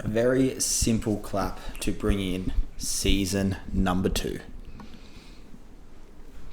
very simple clap to bring in season number 2.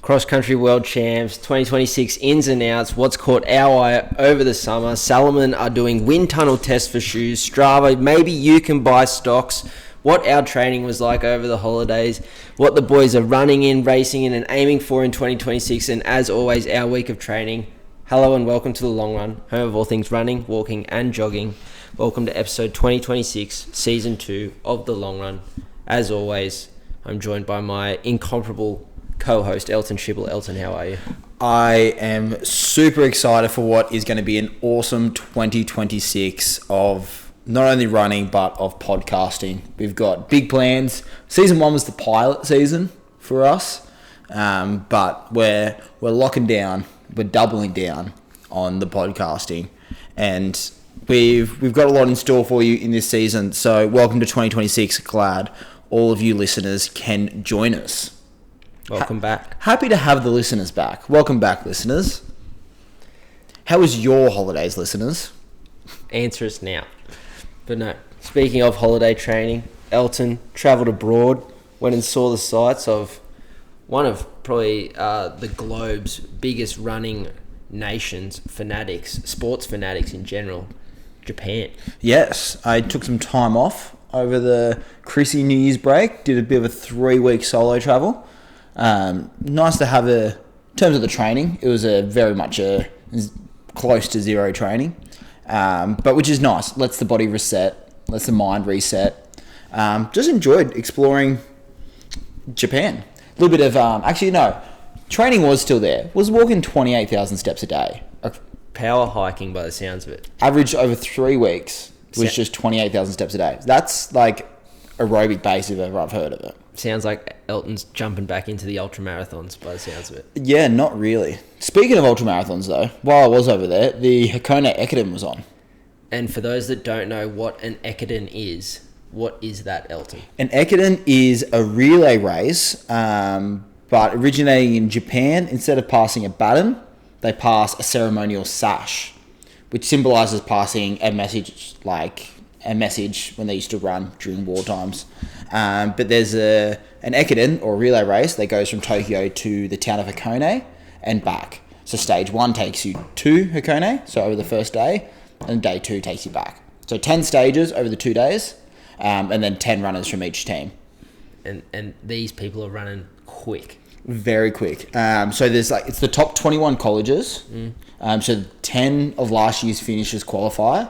Cross-country world champs, 2026 ins and outs, what's caught our eye over the summer. Salomon are doing wind tunnel tests for shoes. Strava, maybe you can buy stocks. What our training was like over the holidays. What the boys are running in, racing in and aiming for in 2026. And as always, our week of training. Hello and welcome to The Long Run, home of all things running, walking and jogging. Welcome to episode 2026, season 2 of The Long Run. As always, I'm joined by my incomparable co-host Elton Schibble. Elton, how are you? I am super excited for what is going to be an awesome 2026 of not only running but of podcasting. We've got big plans. Season 1 was the pilot season for us, but we're locking down. We're doubling down on the podcasting, and we've got a lot in store for you in this season. So welcome to 2026. Glad all of you listeners can join us. Welcome back. Happy to have the listeners back. Welcome back, listeners. How was your holidays, listeners? Answer us now. But no, speaking of holiday training, Elton travelled abroad, went and saw the sights of one of probably the globe's biggest running nations, sports fanatics in general, Japan. Yes, I took some time off over the Chrissy New Year's break, did a bit of a 3-week solo travel. Nice to have in terms of the training, it was very much close to zero training, but which is nice. Lets the body reset, lets the mind reset. Just enjoyed exploring Japan. A little bit of, training was still there. Was walking 28,000 steps a day. Power hiking by the sounds of it. Average over 3 weeks was just 28,000 steps a day. That's like aerobic base if ever I've heard of it. Sounds like Elton's jumping back into the ultramarathons by the sounds of it. Yeah, not really. Speaking of ultramarathons though, while I was over there, the Hoka Ekiden was on. And for those that don't know what an Ekiden is, what is that, Elton? An Ekiden is a relay race, but originating in Japan. Instead of passing a baton, they pass a ceremonial sash, which symbolises passing a message when they used to run during war times. But there's an Ekiden or relay race that goes from Tokyo to the town of Hakone and back. So stage 1 takes you to Hakone, so over the first day, and day 2 takes you back. So 10 stages over the 2 days, and then 10 runners from each team. And these people are running quick. Very quick. So there's it's the top 21 colleges. So 10 of last year's finishers qualify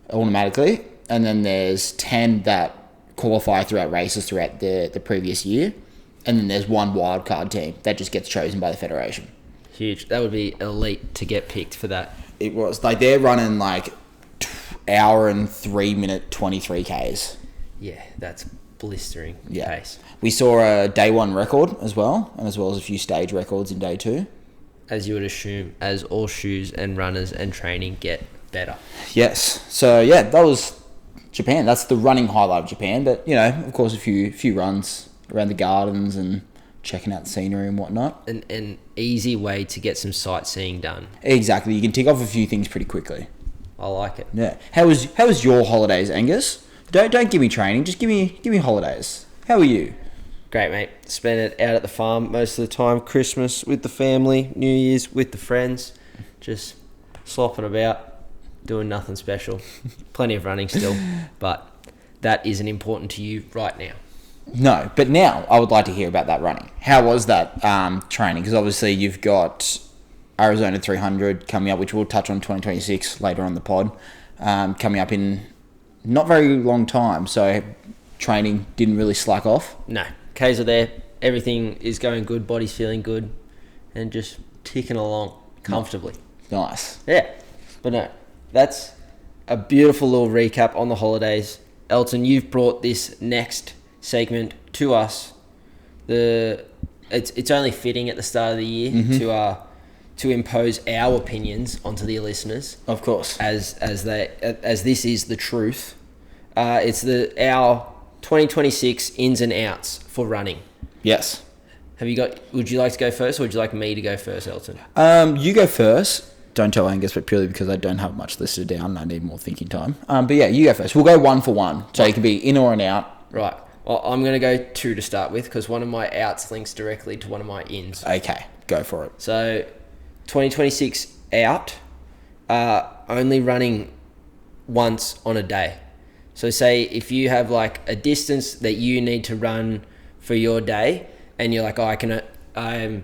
automatically, and then there's 10 that qualify throughout races throughout the previous year, and then there's one wildcard team that just gets chosen by the federation. Huge. That would be elite to get picked for that. It was they're running hour and 3 minute 23 Ks. Yeah, that's blistering pace. We saw a day 1 record as well as a few stage records in day 2. As you would assume, as all shoes and runners and training get better. Yes. So yeah, that was Japan. That's the running highlight of Japan. But of course, a few runs around the gardens and checking out the scenery and whatnot. An easy way to get some sightseeing done. Exactly. You can tick off a few things pretty quickly. I like it. Yeah. How was your holidays, Angus? Don't give me training. Just give me holidays. How are you? Great, mate. Spent it out at the farm most of the time. Christmas with the family, New Year's with the friends. Just slopping about. Doing nothing special. Plenty of running still, but that isn't important to you right now. No, but now I would like to hear about that running. How was that training? Because obviously you've got Arizona 300 coming up, which we'll touch on 2026 later on the pod, coming up in not very long time. So training didn't really slack off. No, Ks are there. Everything is going good. Body's feeling good, and just ticking along comfortably. Nice. Yeah, but no. That's a beautiful little recap on the holidays. Elton, you've brought this next segment to us. It's only fitting at the start of the year to impose our opinions onto the listeners. Of course, as this is the truth. It's our 2026 ins and outs for running. Yes. Would you like to go first, or would you like me to go first, Elton? You go first. Don't tell Angus, but purely because I don't have much listed down and I need more thinking time. But yeah, you go first. We'll go 1 for 1. So you can be in or an out. Right. Well, I'm going to go 2 to start with because one of my outs links directly to one of my ins. Okay, go for it. So 2026 out, only running once on a day. So say if you have like a distance that you need to run for your day and you're like, oh, I can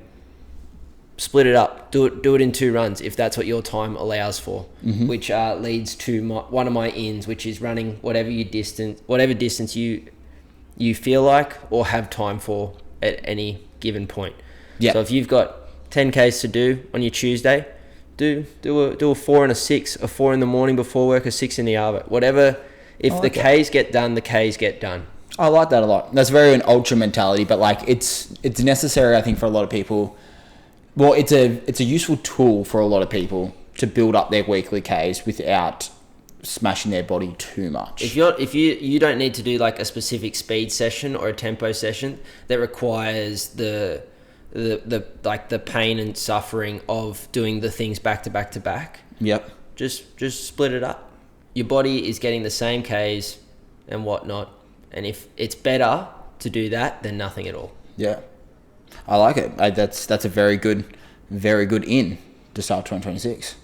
split it up, do it in 2 runs if that's what your time allows for, which leads to one of my ins, which is running whatever distance you feel like or have time for at any given point. Yeah. So if you've got 10Ks to do on your Tuesday, do a 4 and a 6, a 4 in the morning before work, a 6 in the hour, whatever. If the Ks get done, the Ks get done. I like that a lot. That's very an ultra mentality, but like it's necessary, I think, for a lot of people. Well, it's a useful tool for a lot of people to build up their weekly Ks without smashing their body too much. If you don't need to do like a specific speed session or a tempo session that requires the pain and suffering of doing the things back to back to back. Yep. Just split it up. Your body is getting the same Ks and whatnot, and if it's better to do that than nothing at all. Yeah, I like it. That's a very good in to start 2026.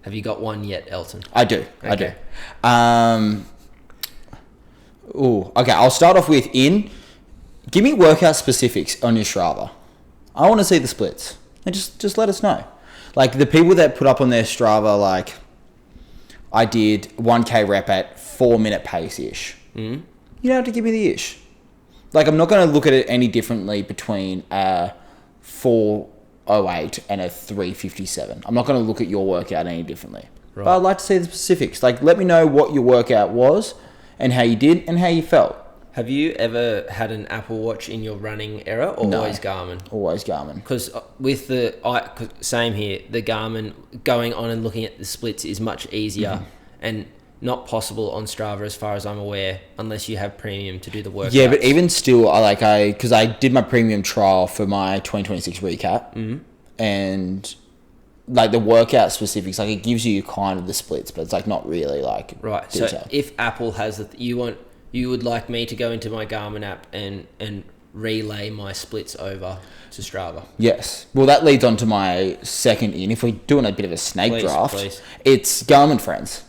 Have you got one yet, Elton? I do. Okay. I do. Okay. I'll start off with in. Give me workout specifics on your Strava. I want to see the splits, and just let us know. Like the people that put up on their Strava, like I did 1K rep at 4-minute pace ish. You don't have to give me the ish. Like I'm not going to look at it any differently between a 4:08 and a 3:57. I'm not going to look at your workout any differently. Right. But I'd like to see the specifics. Like let me know what your workout was and how you did and how you felt. Have you ever had an Apple Watch in your running era or always Garmin? Always Garmin. Because with same here, the Garmin going on and looking at the splits is much easier and not possible on Strava as far as I'm aware, unless you have premium to do the workouts. Yeah, but even still, because I did my premium trial for my 2026 recap, and like the workout specifics, like it gives you kind of the splits, but it's like not really like right. detail. So if Apple has you would like me to go into my Garmin app and relay my splits over to Strava. Yes. Well, that leads on to my second in. If we're doing a bit of a snake draft, it's Garmin friends.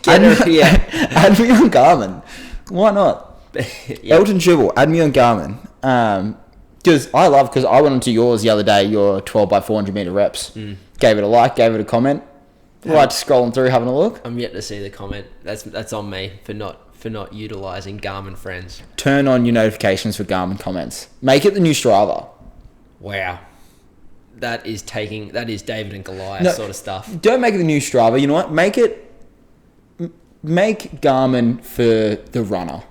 Add me on Garmin. Why not? Yeah. Elton Tribble, add me on Garmin. Because I went onto yours the other day, your 12 by 400 meter reps. Gave it a like, gave it a comment. Right, scrolling through, having a look. I'm yet to see the comment. That's on me for not utilizing Garmin friends. Turn on your notifications for Garmin comments. Make it the new Strava. Wow. That is David and Goliath sort of stuff. Don't make it the new Strava. You know what? Make Garmin for the runner.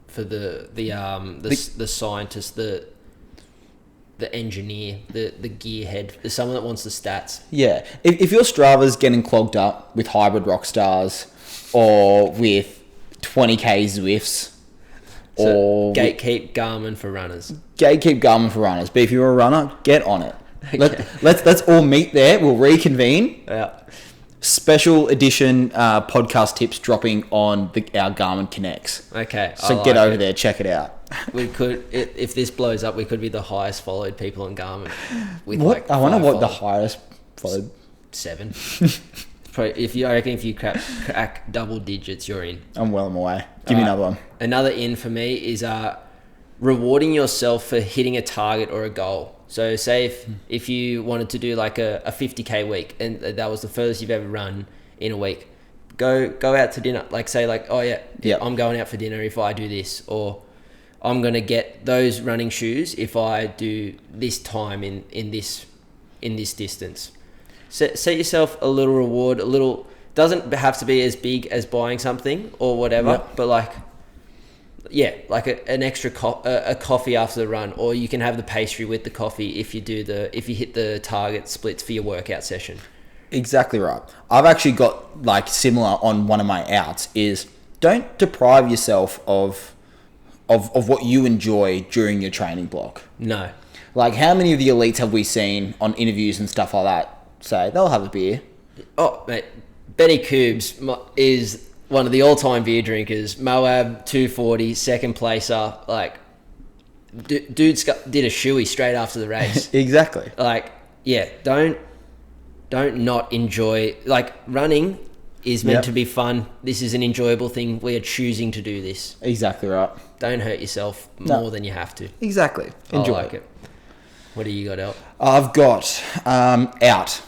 For the scientist, the engineer, the gearhead, someone that wants the stats. Yeah. If your Strava's getting clogged up with hybrid rock stars or with 20K Zwifts or gatekeep Garmin for runners. Gatekeep Garmin for runners. But if you're a runner, get on it. Okay. Let's all meet there. We'll reconvene. Yeah. Special edition podcast tips dropping on our Garmin Connects. Okay. So get over there, check it out. We could, if this blows up, we could be the highest followed people on Garmin. I wonder what the highest followed. 7. If you crack double digits, you're in. I'm well on my way. Give me another one. Another in for me is rewarding yourself for hitting a target or a goal. So say if you wanted to do like a 50K week and that was the furthest you've ever run in a week, go out to dinner. Like say like, oh yeah, I'm going out for dinner if I do this, or I'm going to get those running shoes if I do this time in this distance. Set yourself a little reward, doesn't have to be as big as buying something or whatever, but like an extra a coffee after the run, or you can have the pastry with the coffee if you hit the target splits for your workout session. Exactly right. I've actually got like similar on one of my outs is don't deprive yourself of what you enjoy during your training block. No. Like how many of the elites have we seen on interviews and stuff like that So they'll have a beer. Oh, mate, Benny Coobs is one of the all-time beer drinkers. Moab 240, second placer. Like, dude did a shoey straight after the race. Exactly. Like, yeah, don't not enjoy. Like, running is meant to be fun. This is an enjoyable thing. We are choosing to do this. Exactly right. Don't hurt yourself more than you have to. Exactly. Enjoy. I like it. What do you got out? I've got out.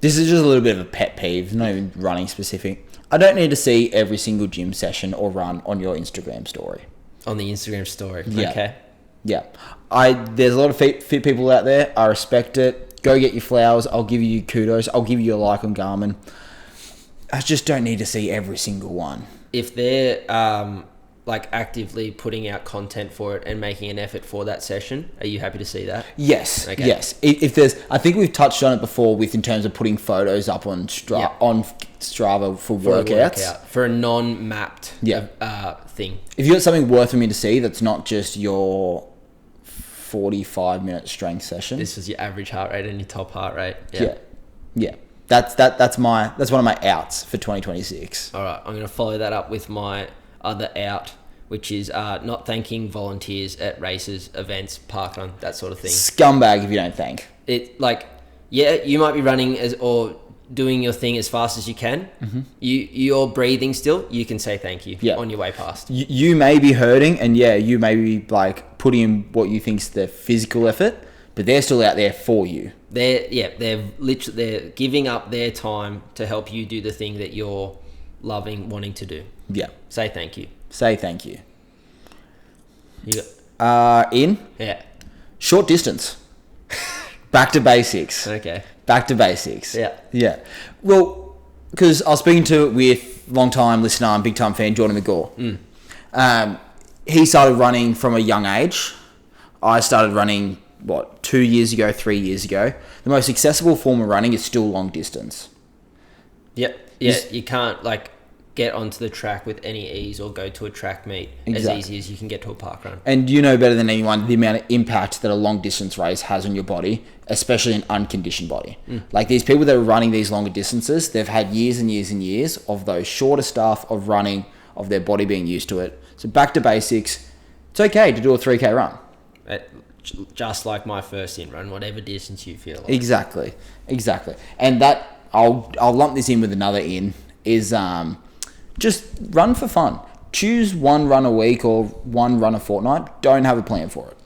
This is just a little bit of a pet peeve, not even running specific. I don't need to see every single gym session or run on your Instagram story. On the Instagram story. Yeah. Okay. Yeah. There's a lot of fit people out there. I respect it. Go get your flowers. I'll give you kudos. I'll give you a like on Garmin. I just don't need to see every single one. If they're like actively putting out content for it and making an effort for that session, are you happy to see that? Yes. Okay. Yes. If there's, I think we've touched on it before in terms of putting photos up on Strava for workouts. For a non-mapped thing. If you got something worth for me to see, that's not just your 45-minute strength session. This is your average heart rate and your top heart rate. Yeah. That's one of my outs for 2026. All right, I'm going to follow that up with my other out, which is not thanking volunteers at races, events, parkrun, that sort of thing. Scumbag if you don't thank. It you might be running or doing your thing as fast as you can. Mm-hmm. You're breathing still. You can say thank you on your way past. You may be hurting, and you may be like putting in what you think's the physical effort, but they're still out there for you. They're giving up their time to help you do the thing that you're wanting to do. Yeah. Say thank you. Say thank you. Yeah. Short distance. Back to basics. Okay. Back to basics. Yeah. Yeah. Well, because I was speaking with long-time listener and big-time fan Jordan McGaw. He started running from a young age. I started running 2 years ago, 3 years ago. The most accessible form of running is still long distance. Yep. Yeah, you can't get onto the track with any ease or go to a track meet as easy as you can get to a park run. And you know better than anyone the amount of impact that a long distance race has on your body, especially an unconditioned body. Like these people that are running these longer distances, they've had years and years and years of those shorter stuff of running, of their body being used to it. So back to basics. It's okay to do a 3K run. Just like my first in run, whatever distance you feel like. Exactly. And that I'll lump this in with another is just run for fun. Choose one run a week or one run a fortnight. Don't have a plan for it.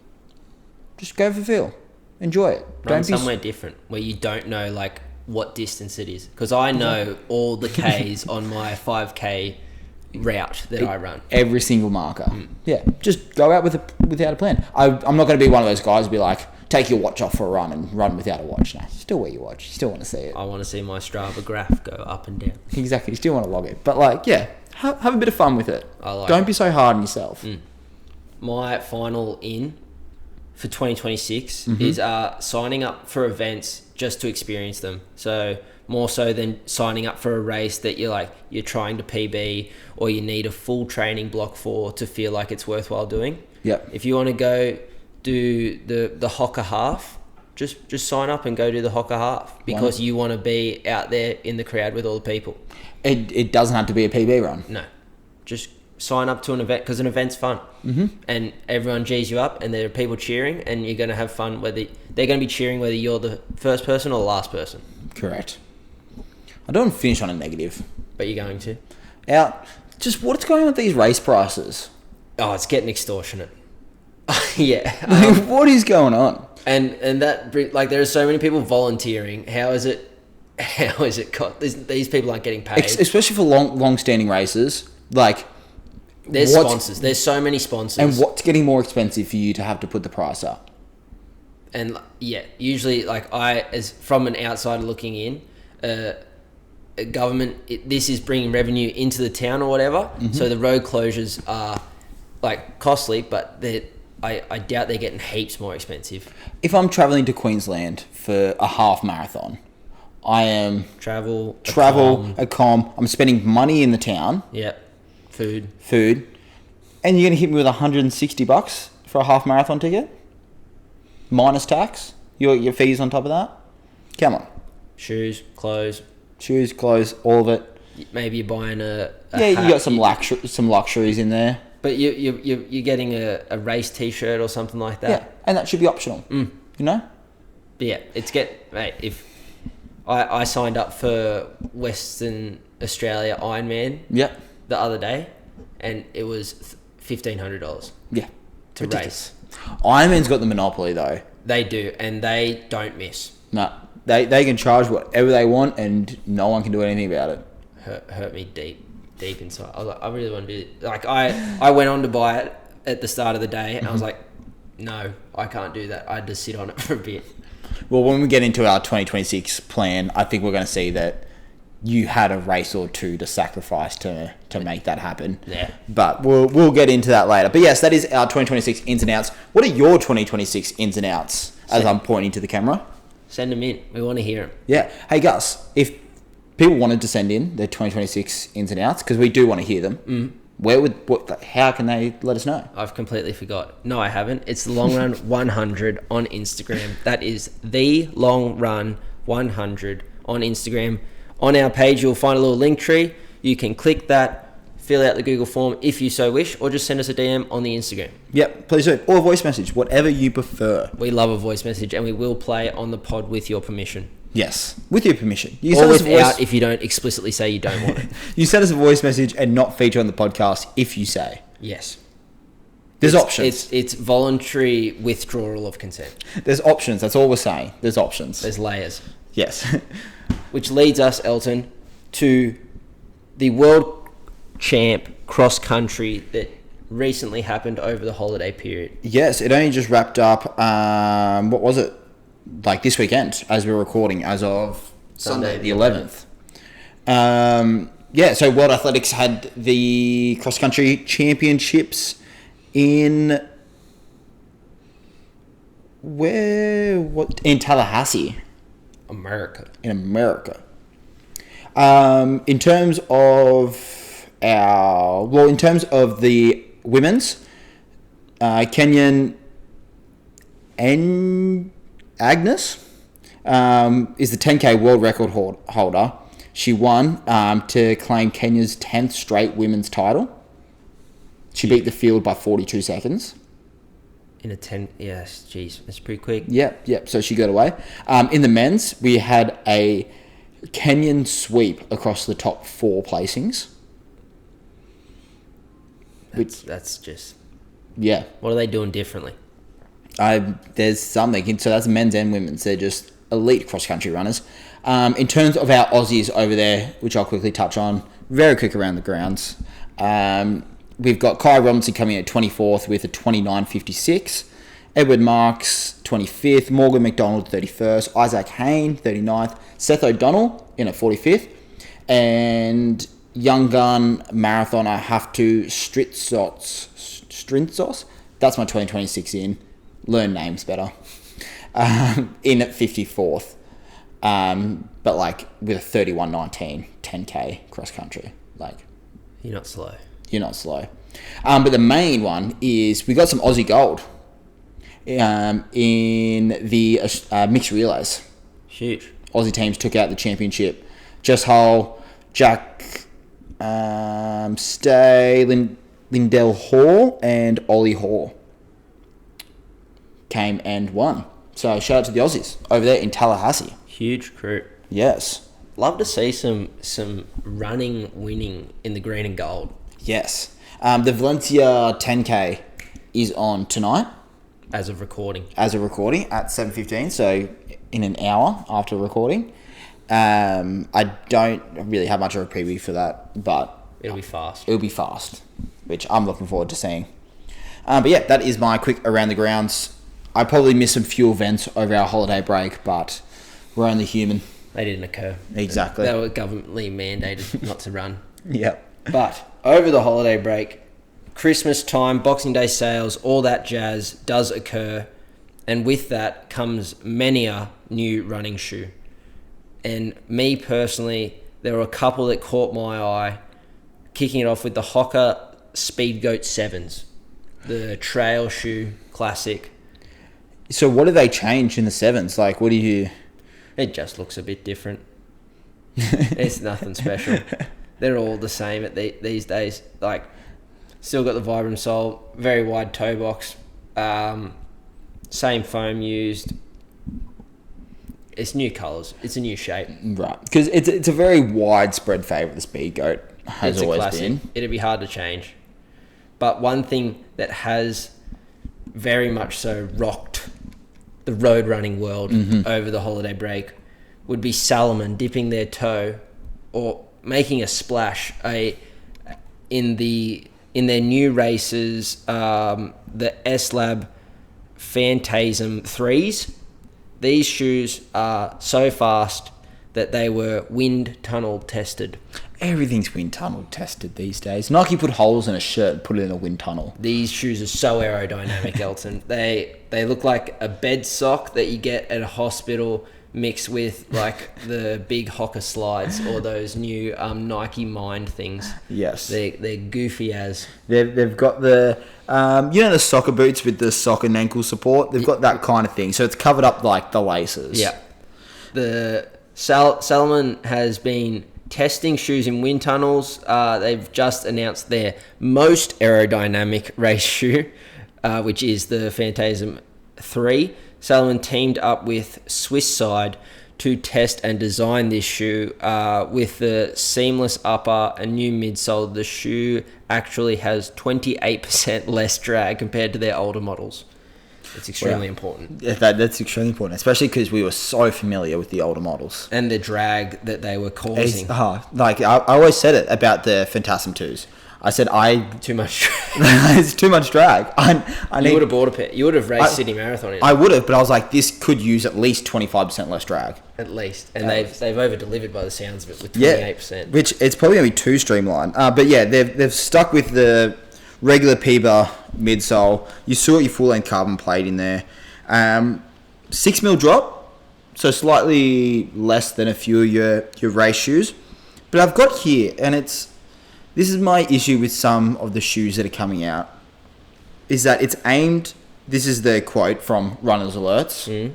Just go for feel. Enjoy it. Run somewhere different where you don't know what distance it is. Because I know all the Ks on my 5K route that I run. Every single marker. Yeah, just go out without a plan. I'm not going to be one of those guys who be like, take your watch off for a run and run without a watch. No, still wear your watch. You still want to see it. I want to see my Strava graph go up and down. Exactly. You still want to log it. But have a bit of fun with it. Don't be so hard on yourself. My final in for 2026 is signing up for events just to experience them. So more so than signing up for a race that you're trying to PB or you need a full training block for to feel like it's worthwhile doing. Yep. If you want to go do the Hoka half, just sign up and go do the Hoka half because you want to be out there in the crowd with all the people. It doesn't have to be a PB run. No, just sign up to an event because an event's fun. And everyone G's you up and there are people cheering and you're going to have fun whether they're going to be cheering whether you're the first person or the last person. Correct. I don't want to finish on a negative. But you're going to? Just what's going on with these race prices? Oh, it's getting extortionate. Yeah. What is going on? And that there are so many people volunteering. How is it these people aren't getting paid? Especially for long-standing races. There's sponsors. There's so many sponsors. And what's getting more expensive for you to have to put the price up? And usually as from an outsider looking in, government, this is bringing revenue into the town or whatever. So the road closures are costly, but I doubt they're getting heaps more expensive. If I'm traveling to Queensland for a half marathon, I am travel, I'm spending money in the town. Yep. Food. And you're going to hit me with $160 for a half marathon ticket? Minus tax? Your fees on top of that? Come on. Shoes, clothes. Shoes, clothes, all of it. Maybe you're buying a Yeah, you hat. got some luxuries in there. But you're getting a race T-shirt or something like that. Yeah, and that should be optional. You know? But yeah, mate, if I signed up for Western Australia Ironman Yep. the other day, and it was $1,500 Yeah. to race. Ironman's got the monopoly though. They do, and they don't miss. No, they can charge whatever they want, and no one can do anything about it. Hurt me deep inside. I was like, I really want to do it. Like I went on to buy it at the start of the day, and I was like, no, I can't do that. I had to sit on it for a bit. Well, when we get into our 2026 plan, I think we're going to see that you had a race or two to sacrifice to make that happen. Yeah. But we'll get into that later. But yes, that is our 2026 ins and outs. What are your 2026 ins and outs? As I'm pointing to the camera. Send them in. We want to hear them. Yeah. Hey Gus, if people wanted to send in their 2026 ins and outs, because we do want to hear them, how can they let us know? I've completely forgot. No, I haven't. It's the Long Run 100 on Instagram. That is the Long Run 100 on Instagram. On our page, you'll find a little link tree. You can click that, fill out the Google form if you so wish, or just send us a DM on the Instagram. Yep, please do. Or a voice message, whatever you prefer. We love a voice message, and we will play on the pod with your permission. Yes, with your permission. You Or send us a without, voice, if you don't explicitly say you don't want it. you send us a voice message and not feature on the podcast if you say. Yes. There's options. It's voluntary withdrawal of consent. There's options. That's all we're saying. There's options. There's layers. Yes. Which leads us, Elton, to the world champ cross country that recently happened over the holiday period. Yes, it only just wrapped up. What was it? Like this weekend, as we're recording, as of Sunday the 11th. Yeah, so World Athletics had the cross country championships in in Tallahassee. America. In America. In terms of the women's, Kenyan Agnes is the 10K world record holder. She won to claim Kenya's 10th straight women's title. She beat the field by 42 seconds. In a 10, yes, geez, that's pretty quick. Yep. So she got away. In the men's, we had a Kenyan sweep across the top 4 placings. That's just... Yeah. What are they doing differently? There's something. So that's men's and women's. They're just elite cross-country runners. In terms of our Aussies over there, which I'll quickly touch on, very quick around the grounds. We've got Kai Robinson coming in at 24th with a 29.56. Edward Marks, 25th. Morgan McDonald, 31st. Isaac Hayne, 39th. Seth O'Donnell in at 45th. And young gun marathoner Haftu Strintzos. That's my 2026 in. Learn names better. In at 54th. But like with a 31.19 10K cross country. Like, You're not slow. You're not slow. But the main one is we got some Aussie gold in the mixed relays. Huge. Aussie teams took out the championship. Jess Hull, Jack Stay, Lindell Hall, and Ollie Hall came and won. So shout out to the Aussies over there in Tallahassee. Huge crew. Yes. Love to see some running winning in the green and gold. Yes. The Valencia 10K is on tonight. As of recording at 7:15, so in an hour after recording. I don't really have much of a preview for that, but it'll be fast. It'll be fast, which I'm looking forward to seeing. But yeah, that is my quick around the grounds. I probably missed some few events over our holiday break, but we're only human. They didn't occur. Exactly. They were governmentally mandated not to run. Yep. But over the holiday break, Christmas time, Boxing Day sales, all that jazz does occur. And with that comes many a new running shoe. And me personally, there were a couple that caught my eye. Kicking it off with the Hoka Speedgoat 7s. The trail shoe, classic. So what do they change in the 7s? Like, what do you... It just looks a bit different. It's nothing special. They're all the same these days. Like, still got the Vibram sole, very wide toe box, same foam used. It's new colours. It's a new shape. Right, because it's a very widespread favourite. The Speedgoat has always been. It'd be hard to change. But one thing that has very much so rocked the road running world over the holiday break would be Salomon dipping their toe or making a splash in their new races, the S-Lab Phantasm 3s. These shoes are so fast that they were wind tunnel tested. Everything's wind tunnel tested these days. Nike put holes in a shirt and put it in a wind tunnel. These shoes are so aerodynamic, Elton. They look like a bed sock that you get at a hospital mixed with like the big Hoka slides or those new Nike Mind things. Yes. They're goofy as. They've got the, the soccer boots with the sock and ankle support. They've got that kind of thing. So it's covered up like the laces. Yeah. The Salomon has been testing shoes in wind tunnels. They've just announced their most aerodynamic race shoe, which is the Phantasm 3. Salomon teamed up with Swiss Side to test and design this shoe with the seamless upper and new midsole. The shoe actually has 28% less drag compared to their older models. It's extremely important. Yeah, that's extremely important, especially because we were so familiar with the older models. And the drag that they were causing. I always said it about the Phantasm 2s. I said too much drag. It's too much drag. You would have bought a pair. You would have raced Sydney Marathon in it. I would have, but I was like, this could use at least 25% less drag. At least. And they've over-delivered by the sounds of it with 28%. Yeah, which it's probably going to be too streamlined. But yeah, they've stuck with the regular PBA midsole. You saw your full-length carbon plate in there. 6mm drop, so slightly less than a few of your race shoes. But I've got here, and this is my issue with some of the shoes that are coming out, is that it's aimed, this is the quote from Runners Alerts,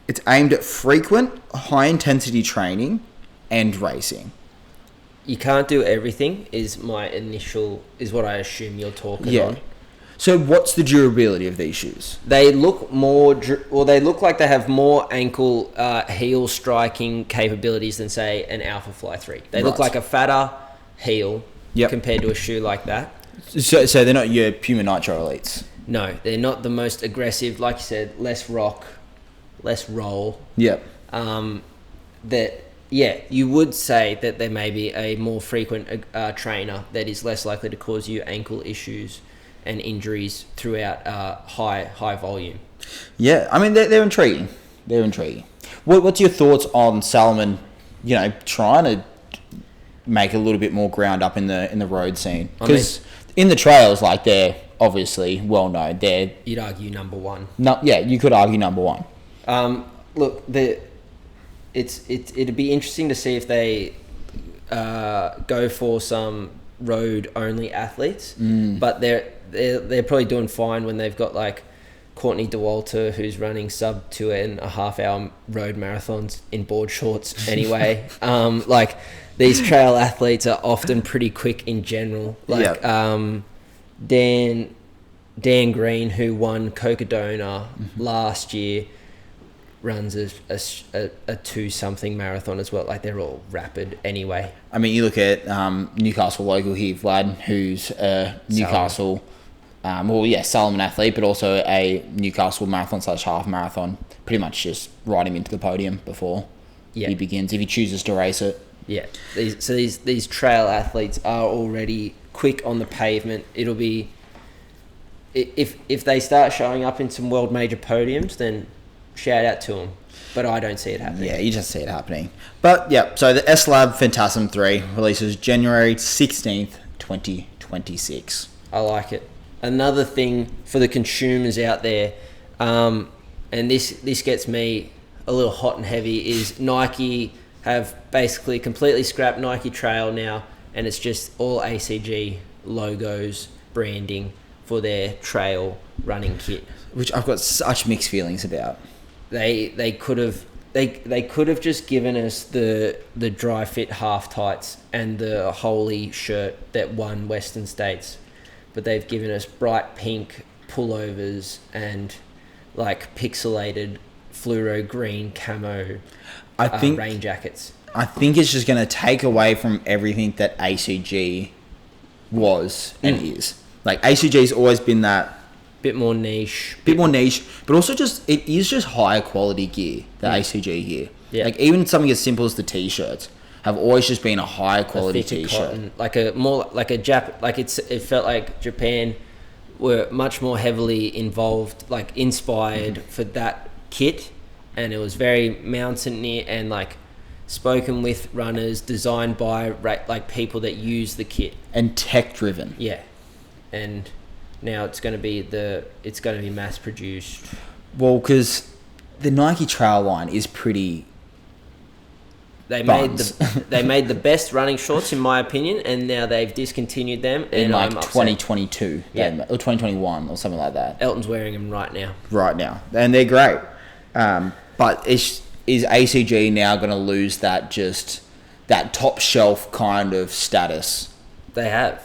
it's aimed at frequent, high-intensity training and racing. You can't do everything is what I assume you're talking on. So what's the durability of these shoes? They look they look like they have more ankle heel striking capabilities than, say, an Alpha Fly 3. They look like a fatter heel compared to a shoe like that. So they're not your Puma Nitro Elites? No, they're not the most aggressive. Like you said, less rock, less roll. Yep. You would say that there may be a more frequent trainer that is less likely to cause you ankle issues and injuries throughout high volume. Yeah, I mean, they're intriguing. They're intriguing. What's your thoughts on Salomon, trying to make a little bit more ground up in the road scene? Because in the trails, like, they're obviously well known. You'd argue number one. No, yeah, you could argue number one. Look, it'd be interesting to see if they go for some road only athletes, but they're probably doing fine when they've got like Courtney DeWalter, who's running sub 2.5 hour road marathons in board shorts anyway. Like, these trail athletes are often pretty quick in general. Like, Dan Green, who won Cocodona last year, runs a 2-something marathon as well. Like, they're all rapid anyway. I mean, you look at Newcastle local here, Vlad, who's a Newcastle, Salomon athlete, but also a Newcastle marathon/half marathon. Pretty much just ride him into the podium before he begins, if he chooses to race it. Yeah, these trail athletes are already quick on the pavement. It'll be, if they start showing up in some world major podiums, then shout out to them. But I don't see it happening. Yeah, you just see it happening. But yeah, so the S-Lab Phantasm 3 releases January 16th, 2026. I like it. Another thing for the consumers out there, and this gets me a little hot and heavy, is Nike have basically completely scrapped Nike Trail now, and it's just all ACG logos, branding for their trail running kit. Which I've got such mixed feelings about. They could have They could have just given us the dry fit half tights and the holy shirt that won Western States, but they've given us bright pink pullovers and like pixelated fluoro green camo rain jackets. I think it's just going to take away from everything that ACG was and is. Like ACG's always been that bit more niche, but also just it is just higher quality gear. The ACG gear, like even something as simple as the t-shirts have always just been a higher quality t-shirt, cotton, it felt like Japan were much more heavily involved, like inspired for that kit, and it was very mountaineer and like spoken with runners, designed by like people that use the kit, and tech driven. Yeah, and now it's going to be mass produced. Well, because the Nike Trail line is pretty. They made the best running shorts in my opinion, and now they've discontinued them. In like 2022, or 2021, or something like that. Elton's wearing them right now, and they're great. But is ACG now going to lose that top shelf kind of status? They have.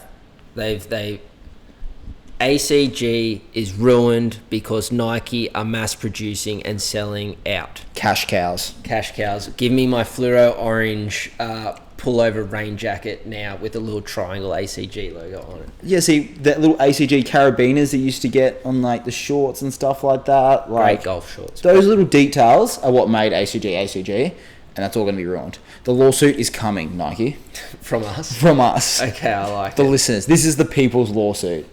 ACG is ruined because Nike are mass producing and selling out. Cash cows. Give me my fluoro orange pullover rain jacket now with a little triangle ACG logo on it. Yeah, see, that little ACG carabiners that you used to get on like the shorts and stuff like that. Like, great golf shorts. Those little details are what made ACG, and that's all going to be ruined. The lawsuit is coming, Nike. From us? From us. Okay, I like the listeners. This is the people's lawsuit.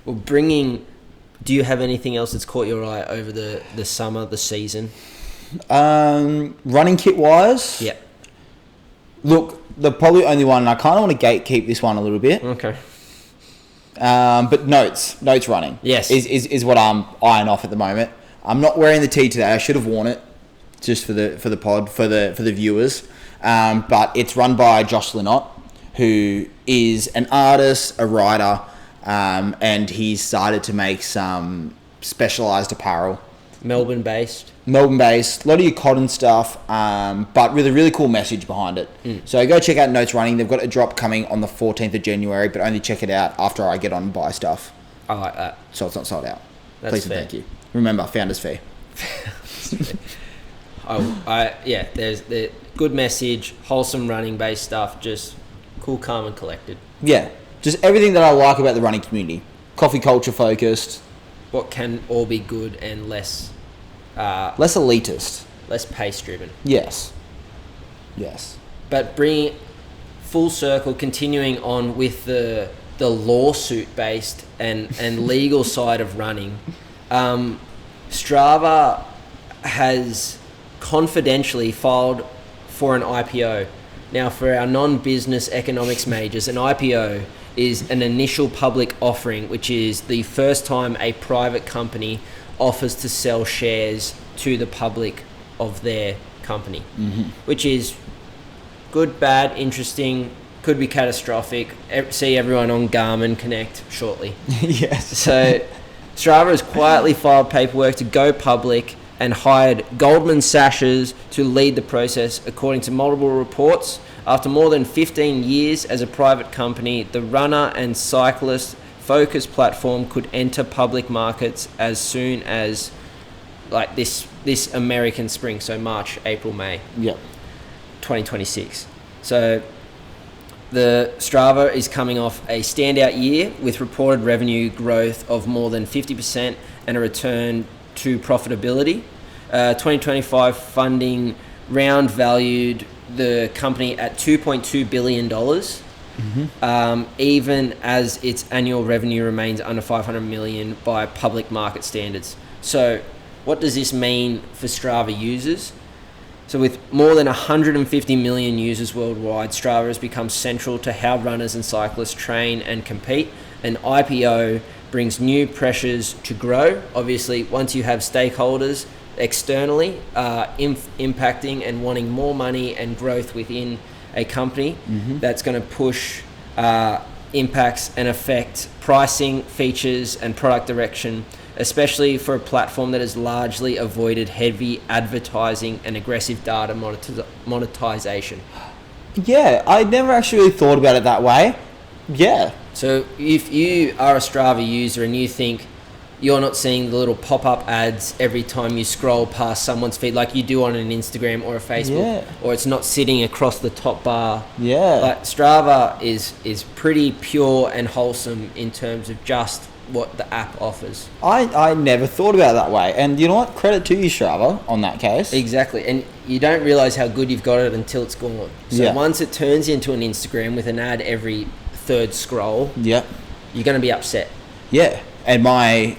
Well, do you have anything else that's caught your eye over the summer, the season? Running kit wise? Yeah. Look, the probably only one, and I kind of want to gatekeep this one a little bit. Okay. But notes running. Yes. Is what I'm eyeing off at the moment. I'm not wearing the tee today. I should have worn it just for the pod, for the viewers. But it's run by Josh Linott, who is an artist, a writer, and he's started to make some specialized apparel. Melbourne based, a lot of your cotton stuff, but with a really cool message behind it. So go check out Notes Running. They've got a drop coming on the 14th of January, but only check it out after I get on and buy stuff. I like that. So it's not sold out. That's Please and thank you. Remember, founders fee. There's the good message, wholesome running based stuff, just cool, calm and collected. Yeah, just everything that I like about the running community. Coffee culture focused. What can all be good and less elitist, less pace driven. Yes. But bringing it full circle, continuing on with the lawsuit based and legal side of running, Strava has confidentially filed for an IPO. Now, for our non-business economics majors, an IPO is an initial public offering, which is the first time a private company offers to sell shares to the public of their company, which is good, bad, interesting, could be catastrophic. See everyone on Garmin Connect shortly. Yes. So Strava has quietly filed paperwork to go public and hired Goldman Sachs to lead the process, according to multiple reports. After more than 15 years as a private company, the runner and cyclist focus platform could enter public markets as soon as like this American spring, so March, April, May. Yep. 2026. So the Strava is coming off a standout year with reported revenue growth of more than 50% and a return to profitability. 2025 funding round valued the company at $2.2 billion, even as its annual revenue remains under $500 million by public market standards. So what does this mean for Strava users? So with more than 150 million users worldwide, Strava has become central to how runners and cyclists train and compete. An IPO brings new pressures to grow. Obviously, once you have stakeholders externally impacting and wanting more money and growth within a company, that's going to push impacts and affect pricing, features and product direction especially for a platform that has largely avoided heavy advertising and aggressive data monetization. Yeah, I never actually really thought about it that way. Yeah. So if you are a Strava user and you think you're not seeing the little pop-up ads every time you scroll past someone's feed like you do on an Instagram or a Facebook, or it's not sitting across the top bar. Yeah. Like Strava is pretty pure and wholesome in terms of just what the app offers. I never thought about it that way. And you know what? Credit to you, Strava, on that case. Exactly. And you don't realise how good you've got it until it's gone. So Yeah. once it turns into an Instagram with an ad every third scroll, Yep. you're going to be upset. Yeah. And my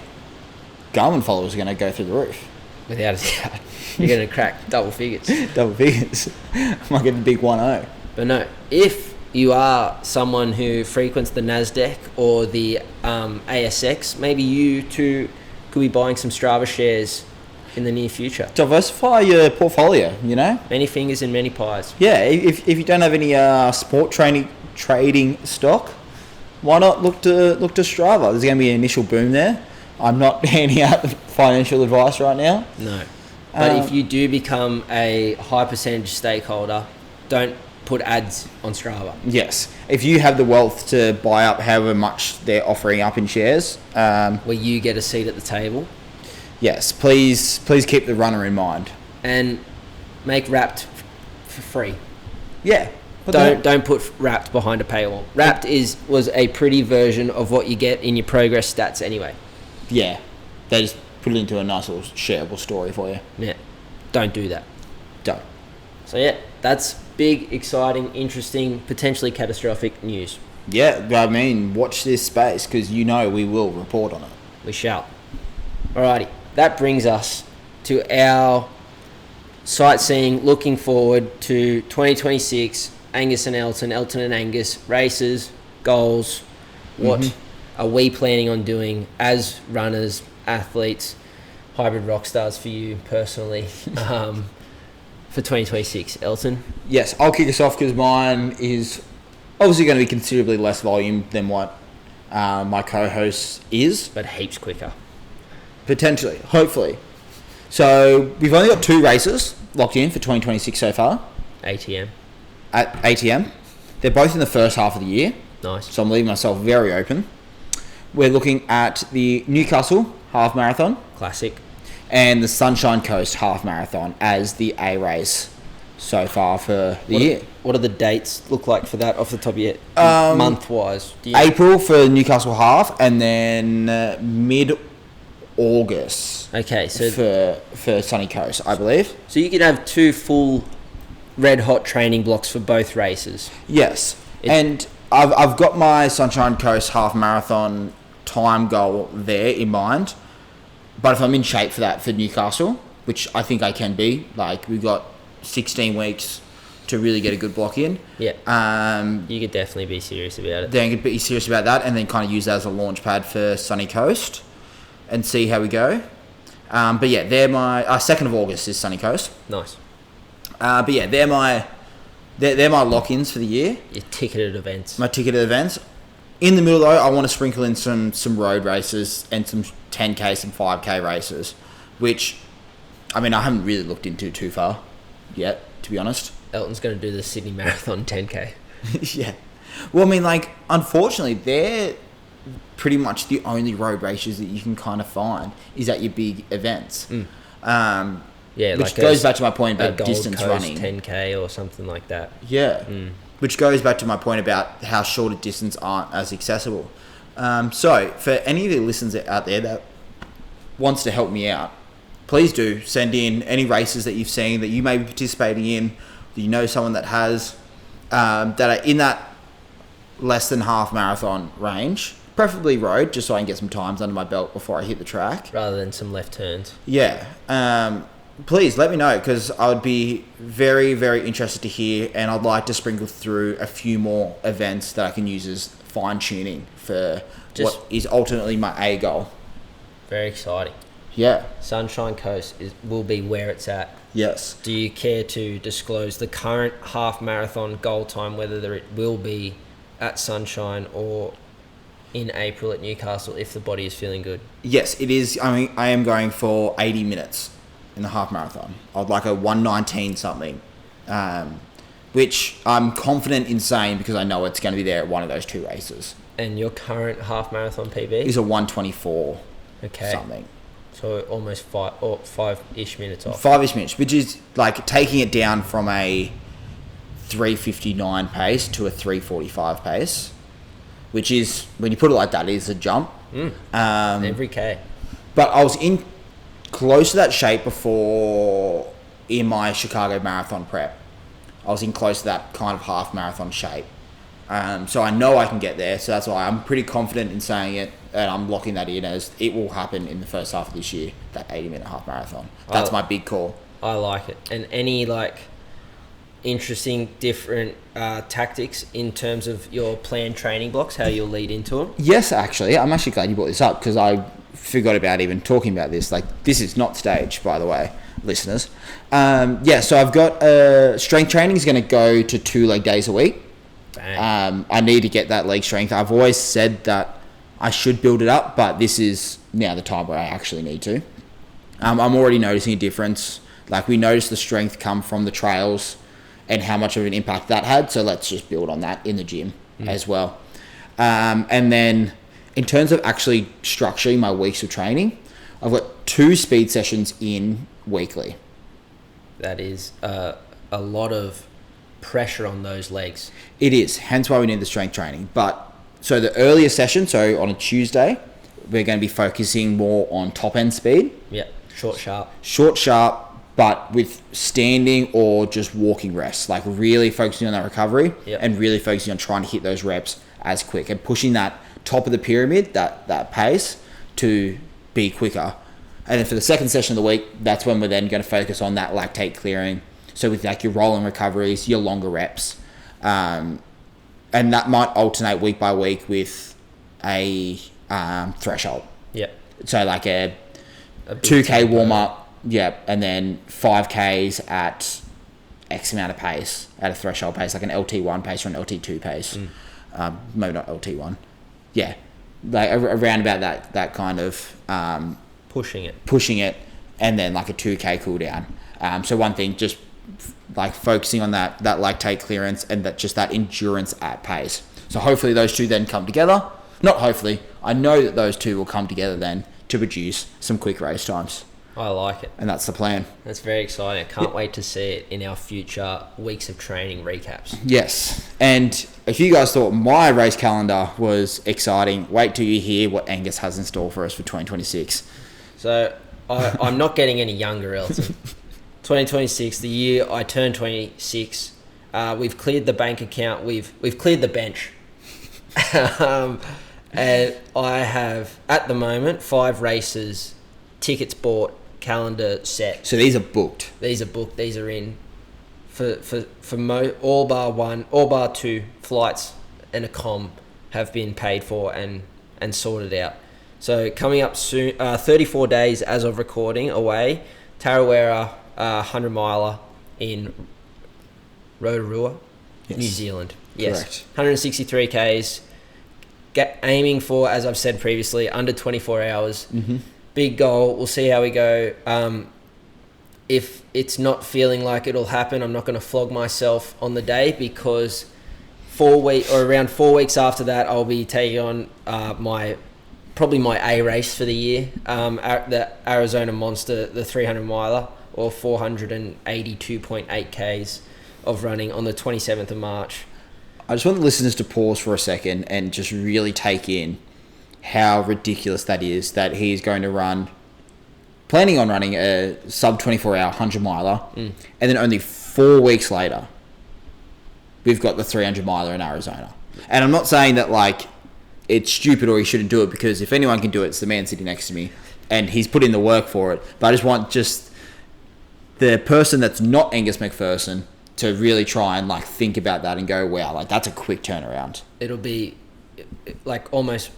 Garmin followers are going to go through the roof. Without a doubt. You're going to crack double figures. Double figures. I might get a big 1-0. But no, if you are someone who frequents the NASDAQ or the ASX, maybe you too could be buying some Strava shares in the near future. Diversify your portfolio, you know? Many fingers and many pies. Yeah, if you don't have any sport trading stock, why not look to Strava? There's going to be an initial boom there. I'm not handing out financial advice right now. No. But if you do become a high percentage stakeholder, don't put ads on Strava. Yes. If you have the wealth to buy up however much they're offering up in shares, where you get a seat at the table. Yes, please keep the runner in mind. And make Wrapped for free. Yeah. Don't put Wrapped behind a paywall. Wrapped was a pretty version of what you get in your progress stats anyway. Yeah. They just put it into a nice little shareable story for you. Yeah. Don't do that. Don't. So yeah, that's big, exciting, interesting, potentially catastrophic news. Yeah, I mean, watch this space because we will report on it. We shall. Alrighty, that brings us to our sightseeing, looking forward to 2026, Angus and Elton and Angus, races, goals. What are we planning on doing as runners, athletes, hybrid rock stars for you personally for 2026, Elton? Yes, I'll kick us off because mine is obviously going to be considerably less volume than what my co-host is. But heaps quicker. Potentially, hopefully. So we've only got 2 races locked in for 2026 so far. ATM. At ATM. They're both in the first half of the year. Nice. So I'm leaving myself very open. We're looking at the Newcastle Half Marathon. Classic. And the Sunshine Coast Half Marathon as the A race so far for the year. What do the dates look like for that off the top of your month-wise? April for Newcastle Half and then mid-August Okay, so for Sunny Coast, I believe. So you could have 2 full red-hot training blocks for both races. Yes. And I've got my Sunshine Coast Half Marathon time goal there in mind. But if I'm in shape for that for Newcastle, which I think I can be, like we've got 16 weeks to really get a good block in. Yeah. You could definitely be serious about it. Then I could be serious about that and then kind of use that as a launch pad for Sunny Coast and see how we go. But yeah, they're my 2nd of August is Sunny Coast. Nice. But yeah, they're my lock-ins for the year. Your ticketed events. My ticketed events. In the middle though, I want to sprinkle in some road races and some 10k, some 5k races, which, I mean, I haven't really looked into too far yet, to be honest. Elton's going to do the Sydney Marathon 10k. Yeah. Well, I mean, like, unfortunately, they're pretty much the only road races that you can kind of find is at your big events. Yeah, which like goes back to my point about Gold distance Coast running. 10k or something like that. Yeah. Which goes back to my point about how shorter distance aren't as accessible. So, for any of the listeners out there that wants to help me out, please do send in any races that you've seen that you may be participating in, that you know someone that has, that are in that less than half marathon range, preferably road, just so I can get some times under my belt before I hit the track. Rather than some left turns. Yeah. Please let me know because I would be very, very interested to hear, and I'd like to sprinkle through a few more events that I can use as fine-tuning for what is ultimately my A goal. Very exciting. Yeah. Sunshine Coast will be where it's at. Yes. Do you care to disclose the current half marathon goal time, whether it will be at Sunshine or in April at Newcastle if the body is feeling good? Yes, it is. I mean, I am going for 80 minutes in the half marathon. I'd like a 119 something, which I'm confident in saying because I know it's going to be there at one of those two races. And your current half marathon PB? Is a 124 okay. something. So almost 5-ish minutes off. 5-ish minutes, which is like taking it down from a 3:59 pace to a 3:45 pace, which is, when you put it like that, is a jump. Every K. But I was in close to that shape before in my Chicago marathon prep. I was in close to that kind of half marathon shape. So I know I can get there. So that's why I'm pretty confident in saying it, and I'm locking that in as it will happen in the first half of this year, that 80-minute half marathon. That's my big call. I like it. And any like interesting different tactics in terms of your planned training blocks, how you'll lead into them? Yes, actually. I'm actually glad you brought this up because I forgot about even talking about this. Like, this is not staged, by the way, listeners. So I've got strength training is going to go to 2 leg days a week. I need to get that leg strength. I've always said that I should build it up, but this is now the time where I actually need to. I'm already noticing a difference. Like, we noticed the strength come from the trails and how much of an impact that had. So let's just build on that in the gym as well. And then in terms of actually structuring my weeks of training, I've got 2 speed sessions in weekly. That is a lot of pressure on those legs. It is, hence why we need the strength training. But so the earlier session, so on a Tuesday, we're going to be focusing more on top end speed. Yeah, short, sharp, but with standing or just walking rests, like really focusing on that recovery and really focusing on trying to hit those reps as quick and pushing that top of the pyramid, that pace to be quicker. And then for the second session of the week, that's when we're then going to focus on that lactate clearing. So with like your rolling recoveries, your longer reps, and that might alternate week by week with a threshold. Yeah. So like a 2K warm up, and then 5Ks at X amount of pace at a threshold pace, like an LT1 pace or an LT2 pace. Maybe not LT1. Yeah, like around about that kind of pushing it, and then like a 2K cool down. So one thing, just like focusing on that lactate clearance and that endurance at pace. So hopefully those two then come together. Not hopefully, I know that those two will come together then to produce some quick race times. I like it. And that's the plan. That's very exciting. I can't wait to see it in our future weeks of training recaps. Yes. And if you guys thought my race calendar was exciting, wait till you hear what Angus has in store for us for 2026. So I'm not getting any younger, Elton. 2026, the year I turn 26. We've cleared the bank account. We've cleared the bench. And I have, at the moment, 5 races, tickets bought, calendar set. So these are booked. These are in for all bar 2 flights and a comm have been paid for and sorted out. So coming up soon, 34 days as of recording away, Tarawera 100 miler in Rotorua, New Zealand. Yes, correct. 163 Ks. Aiming for, as I've said previously, under 24 hours. Mm-hmm. Big goal. We'll see how we go. If it's not feeling like it'll happen, I'm not going to flog myself on the day because around 4 weeks after that, I'll be taking on probably my A race for the year, the Arizona Monster, the 300 miler, or 482.8 Ks of running on the 27th of March. I just want the listeners to pause for a second and just really take in how ridiculous that is, that he's going to planning on running a sub 24 hour 100 miler, and then only 4 weeks later, we've got the 300 miler in Arizona. And I'm not saying that like it's stupid or he shouldn't do it, because if anyone can do it, it's the man sitting next to me, and he's put in the work for it. But I just want the person that's not Angus McPherson to really try and like think about that and go, wow, like that's a quick turnaround. It'll be like almost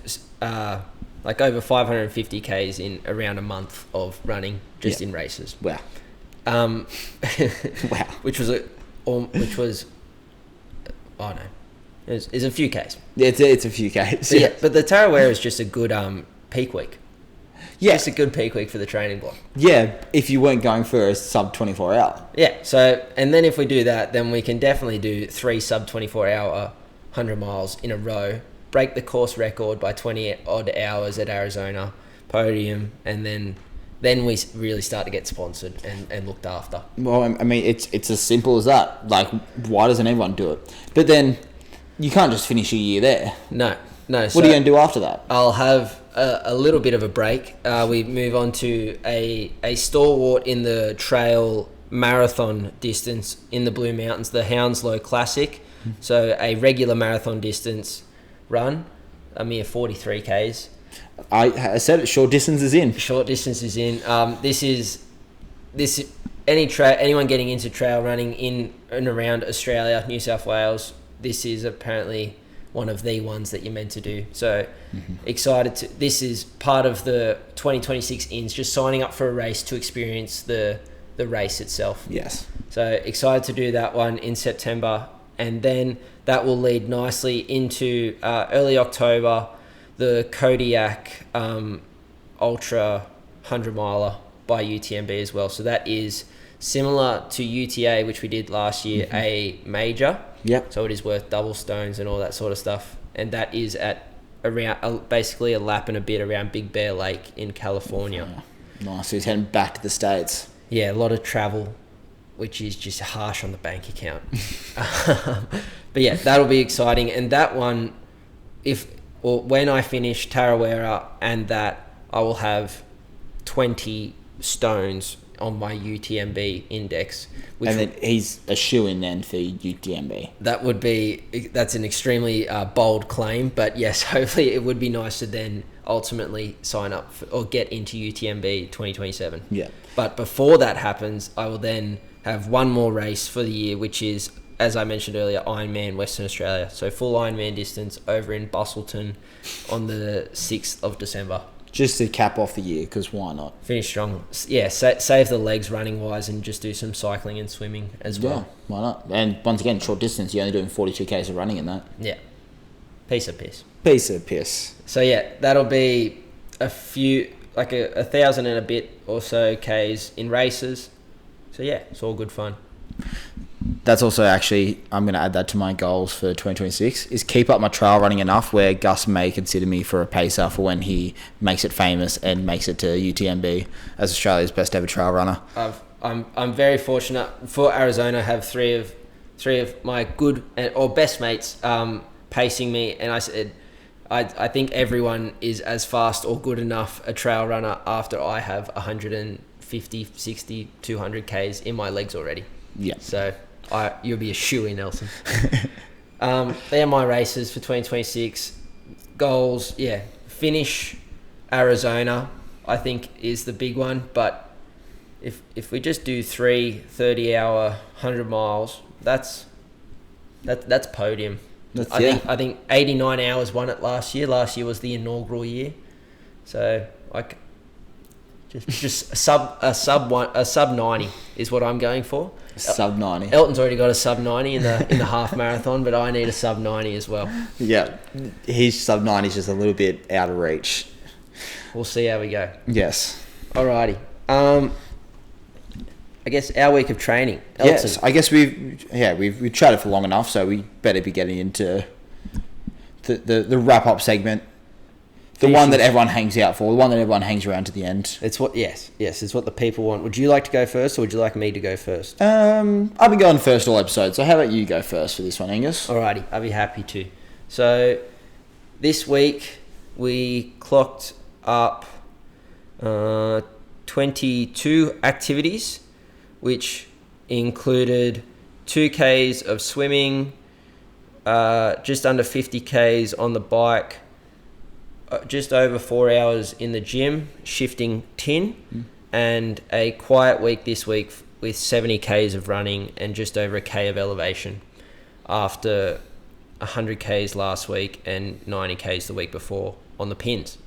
like over 550 Ks in around a month of running just in races. Wow. Wow. Which was I don't know, It's a few Ks. It's a few Ks. Yeah, but the Tarawera is just a good peak week. Yeah. Just a good peak week for the training block. Yeah, if you weren't going for a sub 24 hour. Yeah, so, and then if we do that, then we can definitely do 3 sub 24 hour 100 miles in a row, break the course record by 20 odd hours at Arizona, podium, and then we really start to get sponsored and looked after. Well, I mean, it's as simple as that. Like, why doesn't everyone do it? But then you can't just finish your year there. No. What are you going to do after that? I'll have a little bit of a break. We move on to a stalwart in the trail marathon distance in the Blue Mountains, the Hounslow Classic. So a regular marathon distance run, a mere 43 Ks. I said it, short distance is in. Short distance is in. Anyone getting into trail running in and around Australia, New South Wales, this is apparently one of the ones that you're meant to do. So excited to, this is part of the 2026 ins, just signing up for a race to experience the race itself. Yes. So excited to do that one in September, and then that will lead nicely into early October, the Kodiak Ultra 100 miler by UTMB as well. So that is similar to UTA, which we did last year, a major. Yep. So it is worth double stones and all that sort of stuff. And that is at around basically a lap and a bit around Big Bear Lake in California. Nice. So he's heading back to the States. Yeah, a lot of travel, which is just harsh on the bank account. But yeah, that'll be exciting. And that one, when I finish Tarawera and that, I will have 20 stones on my UTMB index. And then he's a shoo-in then for UTMB. That's an extremely bold claim, but yes, hopefully it would be nice to then ultimately sign up or get into UTMB 2027. Yeah. But before that happens, I will then have one more race for the year, which is, as I mentioned earlier, Ironman Western Australia. So full Ironman distance over in Busselton on the 6th of December. Just to cap off the year, because why not? Finish strong. Yeah, save the legs running-wise and just do some cycling and swimming as well. Yeah, why not? And once again, short distance, you're only doing 42 Ks of running in that. Yeah. Piece of piss. Piece of piss. So yeah, that'll be a few, like a 1,000 and a bit or so Ks in races. So yeah, it's all good fun. That's also actually, I'm going to add that to my goals for 2026, is keep up my trail running enough where Gus may consider me for a pacer for when he makes it famous and makes it to UTMB as Australia's best ever trail runner. I'm very fortunate for Arizona. I have three of my good or best mates pacing me, and I said I think everyone is as fast or good enough a trail runner after I have 150, 60, 200 Ks in my legs already. Yeah. So you'll be a shoo-in, Nelson. They're my races for 2026. Goals, yeah. Finish Arizona, I think, is the big one. But if we just do 3 30-hour 100 miles, that's podium. I think 89 hours won it last year. Last year was the inaugural year. So like just a sub 90 is what I'm going for. Sub 90. Elton's already got a sub 90 in the half marathon, but I need a sub 90 as well. Yeah, his sub 90 is just a little bit out of reach. We'll see how we go. Yes. Alrighty. I guess our week of training. Elton. Yes, I guess we've chatted for long enough, so we better be getting into the wrap up segment. The one that everyone hangs out for, the one that everyone hangs around to the end. It's what it's what the people want. Would you like to go first, or would you like me to go first? I've been going first all episodes, so how about you go first for this one, Angus? Alrighty, I'll be happy to. So this week we clocked up 22 activities, which included 2Ks of swimming, just under 50 Ks on the bike, just over 4 hours in the gym, shifting tin, and a quiet week this week with 70 Ks of running and just over a K of elevation after 100 Ks last week and 90 Ks the week before on the pins.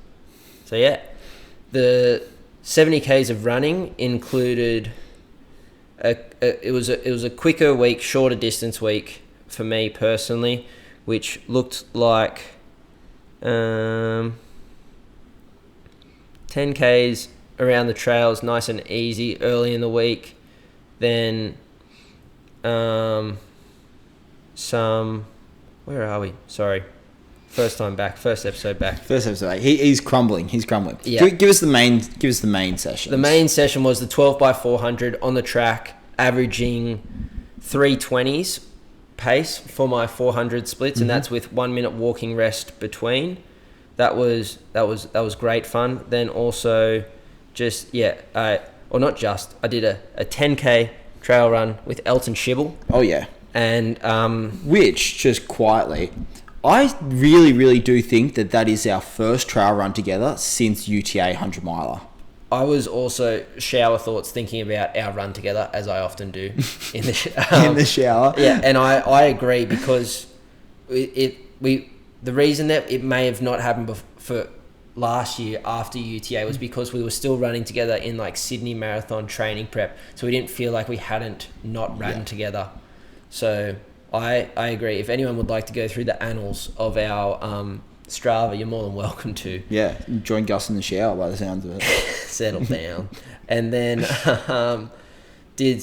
So yeah, the 70 Ks of running included it was a quicker week, shorter distance week for me personally, which looked like 10Ks around the trails, nice and easy early in the week. Then where are we? Sorry. First episode back. He's crumbling. Yeah. Give us the main session. The main session was the 12x400 on the track, averaging 320s pace for my 400 splits, and that's with 1 minute walking rest between. That was great fun. Then also I did a 10K trail run with Elton Schibble. Oh yeah. And which, just quietly, I really, really do think that is our first trail run together since UTA 100 miler. I was also shower thoughts thinking about our run together, as I often do in the in the shower. Yeah, and I agree, because the reason that it may have not happened for last year after UTA was because we were still running together in like Sydney Marathon training prep, so we didn't feel like we hadn't not run together. So I agree. If anyone would like to go through the annals of our Strava, you're more than welcome to. Yeah, join Gus in the shower by the sounds of it. Settle down. And then did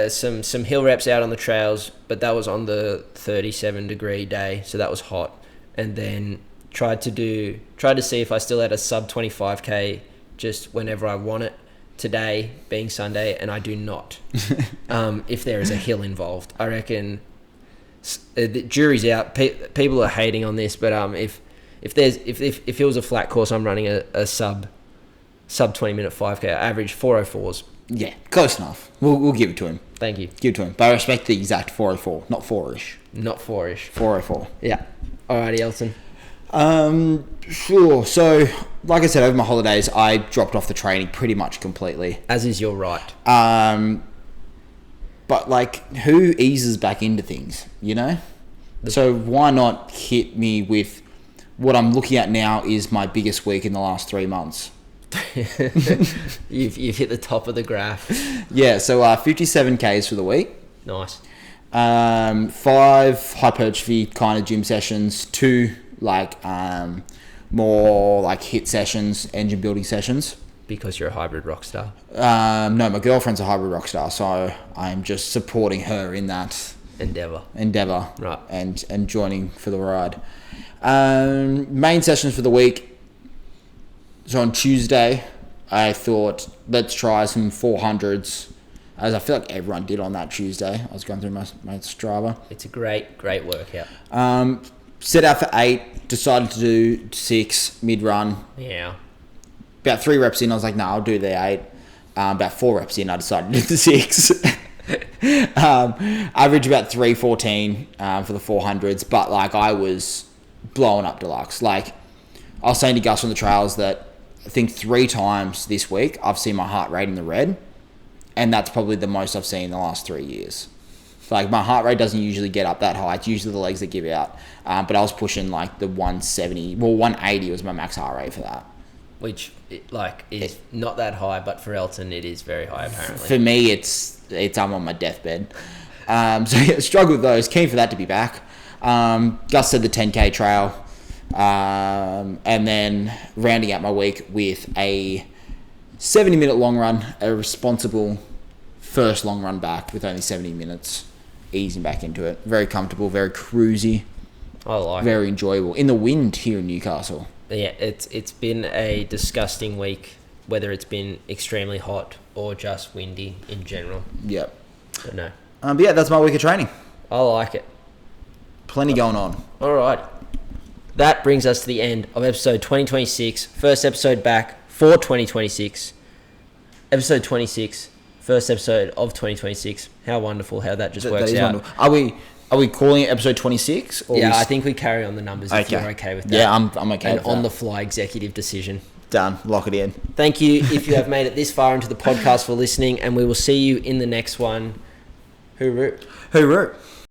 some hill reps out on the trails, but that was on the 37-degree day, so that was hot. And then tried to see if I still had a sub 25k just whenever I want it. Today being Sunday, and I do not. If there is a hill involved, I reckon the jury's out. People are hating on this, but if it was a flat course, I'm running a sub 20 minute 5k. I average 404s. Yeah, close enough. We'll give it to him. Thank you. Give it to him. But I respect the exact 404, not 4-ish. Not 4-ish. 404. Yeah. Alrighty, Elton. Sure. So, like I said, over my holidays, I dropped off the training pretty much completely. As is your right. But like, who eases back into things, you know? So why not hit me with what I'm looking at now is my biggest week in the last 3 months. You've hit the top of the graph. Yeah. So 57 Ks for the week. Nice. 5 hypertrophy kind of gym sessions, 2 like more like HIIT sessions, engine building sessions. Because you're a hybrid rock star. No, my girlfriend's a hybrid rock star, so I'm just supporting her in that endeavor. Right. And joining for the ride. Main sessions for the week. So on Tuesday, I thought let's try some 400s. As I feel like everyone did on that Tuesday. I was going through my Strava. It's a great workout. Set out for 8, decided to do 6 mid-run. Yeah. About 3 reps in, I was like, no, I'll do the 8. About 4 reps in, I decided to do the 6. Average about 3:14 for the 400s, but like I was blowing up deluxe. Like I was saying to Gus on the trails that I think 3 times this week I've seen my heart rate in the red. And that's probably the most I've seen in the last 3 years. Like my heart rate doesn't usually get up that high. It's usually the legs that give out. But I was pushing like the 170. Well, 180 was my max heart rate for that. Which is not that high, but for Elton it is very high apparently. For me, it's I'm on my deathbed. So yeah, struggle with those. Keen for that to be back. Gus said the 10K trail. And then rounding out my week with a 70-minute long run, a responsible first long run back with only 70 minutes, easing back into it. Very comfortable, very cruisy. I like very enjoyable. In the wind here in Newcastle. Yeah, it's been a disgusting week, whether it's been extremely hot or just windy in general. Yep. But no. But yeah, that's my week of training. I like it. Plenty going on. All right. That brings us to the end of episode 2026. First episode back for 2026. Episode 26. First episode of 2026. How wonderful how that just works out. Wonderful. Are we calling it episode 26? Yeah, I think we carry on the numbers if you're okay with that. Yeah, I'm okay and with that. on the fly executive decision. Done. Lock it in. Thank you if you have made it this far into the podcast for listening, and we will see you in the next one. Hooroo. Hooroo.